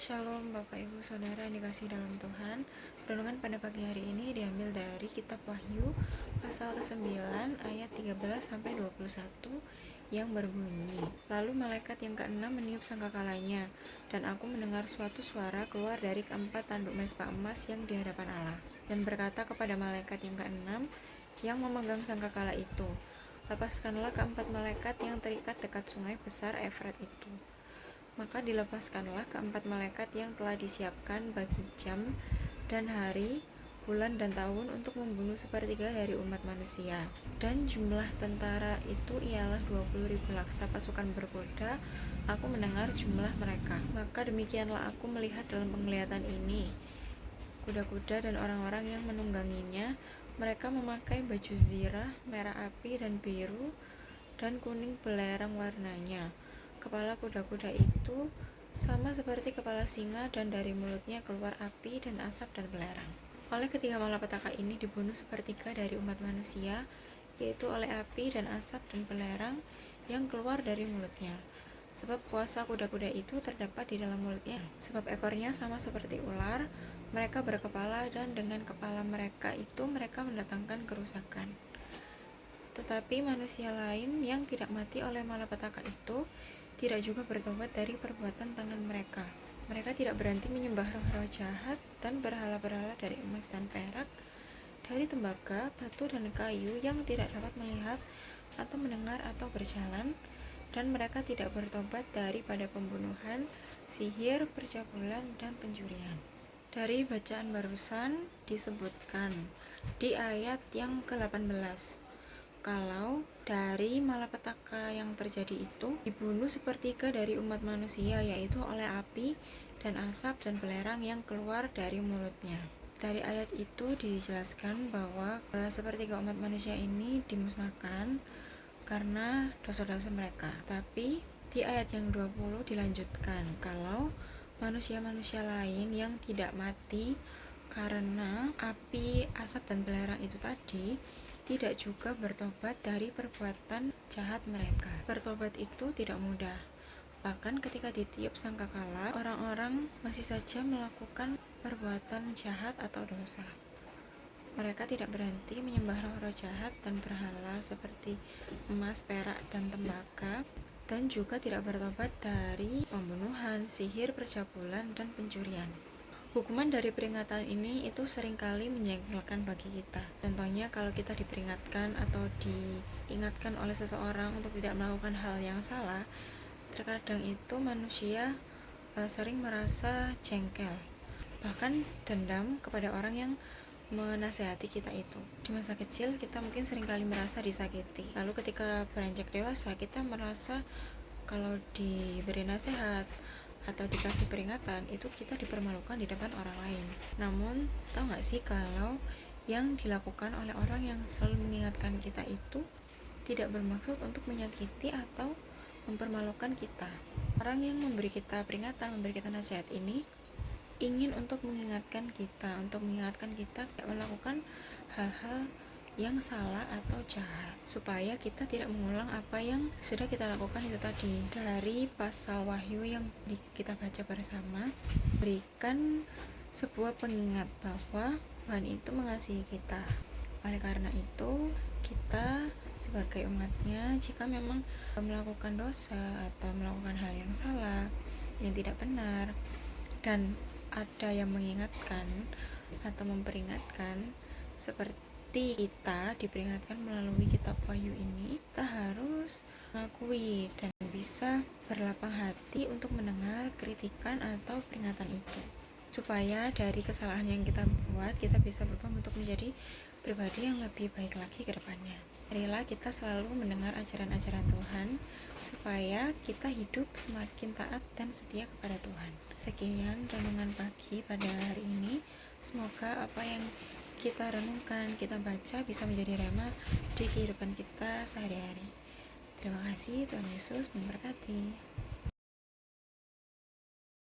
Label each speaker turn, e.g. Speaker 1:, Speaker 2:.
Speaker 1: Shalom Bapak Ibu Saudara yang dikasihi dalam Tuhan. Renungan pada pagi hari ini diambil dari kitab Wahyu pasal ke-9 ayat 13 sampai 21 yang berbunyi, lalu malaikat yang keenam meniup sangkakalanya, dan aku mendengar suatu suara keluar dari keempat tanduk mezbah emas yang di hadapan Allah, dan berkata kepada malaikat yang keenam yang memegang sangkakala itu, lepaskanlah keempat malaikat yang terikat dekat sungai besar Efrat itu. Maka dilepaskanlah keempat malaikat yang telah disiapkan bagi jam dan hari, bulan dan tahun untuk membunuh sepertiga dari umat manusia. Dan jumlah tentara itu ialah 20.000 laksa pasukan berkuda. Aku mendengar jumlah mereka. Maka demikianlah aku melihat dalam penglihatan ini kuda-kuda dan orang-orang yang menungganginya. Mereka memakai baju zirah, merah api dan biru dan kuning belerang warnanya. Kepala kuda-kuda itu sama seperti kepala singa, dan dari mulutnya keluar api dan asap dan belerang. Oleh ketiga malapetaka ini dibunuh sepertiga dari umat manusia, yaitu oleh api dan asap dan belerang yang keluar dari mulutnya. Sebab kuasa kuda-kuda itu terdapat di dalam mulutnya. Sebab ekornya sama seperti ular, mereka berkepala, dan dengan kepala mereka itu mereka mendatangkan kerusakan. Tetapi manusia lain yang tidak mati oleh malapetaka itu tidak juga bertobat dari perbuatan tangan mereka. Mereka tidak berhenti menyembah roh-roh jahat dan berhala-berhala dari emas dan perak, dari tembaga, batu dan kayu yang tidak dapat melihat atau mendengar atau berjalan, dan mereka tidak bertobat daripada pembunuhan, sihir, percabulan, dan pencurian. Dari bacaan barusan disebutkan di ayat yang ke-18, kalau dari malapetaka yang terjadi itu dibunuh sepertiga dari umat manusia, yaitu oleh api dan asap dan belerang yang keluar dari mulutnya. Dari ayat itu dijelaskan bahwa sepertiga umat manusia ini dimusnahkan karena dosa-dosa mereka. Tapi di ayat yang 20 dilanjutkan, kalau manusia-manusia lain yang tidak mati karena api, asap, dan belerang itu tadi tidak juga bertobat dari perbuatan jahat mereka. Bertobat itu tidak mudah. Bahkan ketika ditiup sangkakala, orang-orang masih saja melakukan perbuatan jahat atau dosa. Mereka tidak berhenti menyembah roh-roh jahat dan berhala seperti emas, perak, dan tembaga, dan juga tidak bertobat dari pembunuhan, sihir, percabulan, dan pencurian. Hukuman dari peringatan ini itu seringkali menjengkelkan bagi kita. Contohnya kalau kita diperingatkan atau diingatkan oleh seseorang untuk tidak melakukan hal yang salah, terkadang itu manusia sering merasa jengkel, bahkan dendam kepada orang yang menasehati kita itu. Di masa kecil kita mungkin seringkali merasa disakiti. Lalu ketika beranjak dewasa kita merasa kalau diberi nasihat atau dikasih peringatan itu kita dipermalukan di depan orang lain. Namun tahu gak sih kalau yang dilakukan oleh orang yang selalu mengingatkan kita itu tidak bermaksud untuk menyakiti atau mempermalukan kita. Orang yang memberi kita peringatan, memberi kita nasihat ini ingin untuk mengingatkan kita tidak melakukan hal-hal yang salah atau jahat, supaya kita tidak mengulang apa yang sudah kita lakukan itu tadi. Dari pasal Wahyu yang kita baca bersama, berikan sebuah pengingat bahwa Tuhan itu mengasihi kita. Oleh karena itu, kita sebagai umatnya, jika memang melakukan dosa atau melakukan hal yang salah, yang tidak benar, dan ada yang mengingatkan atau memperingatkan, seperti kita diperingatkan melalui kitab Wahyu ini, kita harus mengakui dan bisa berlapang hati untuk mendengar kritikan atau peringatan itu, supaya dari kesalahan yang kita buat, kita bisa berubah untuk menjadi pribadi yang lebih baik lagi ke depannya. Marilah kita selalu mendengar ajaran-ajaran Tuhan, supaya kita hidup semakin taat dan setia kepada Tuhan. Sekian renungan pagi pada hari ini. Semoga apa yang kita renungkan, kita baca bisa menjadi rema di kehidupan kita sehari-hari. Terima kasih, Tuhan Yesus memberkati.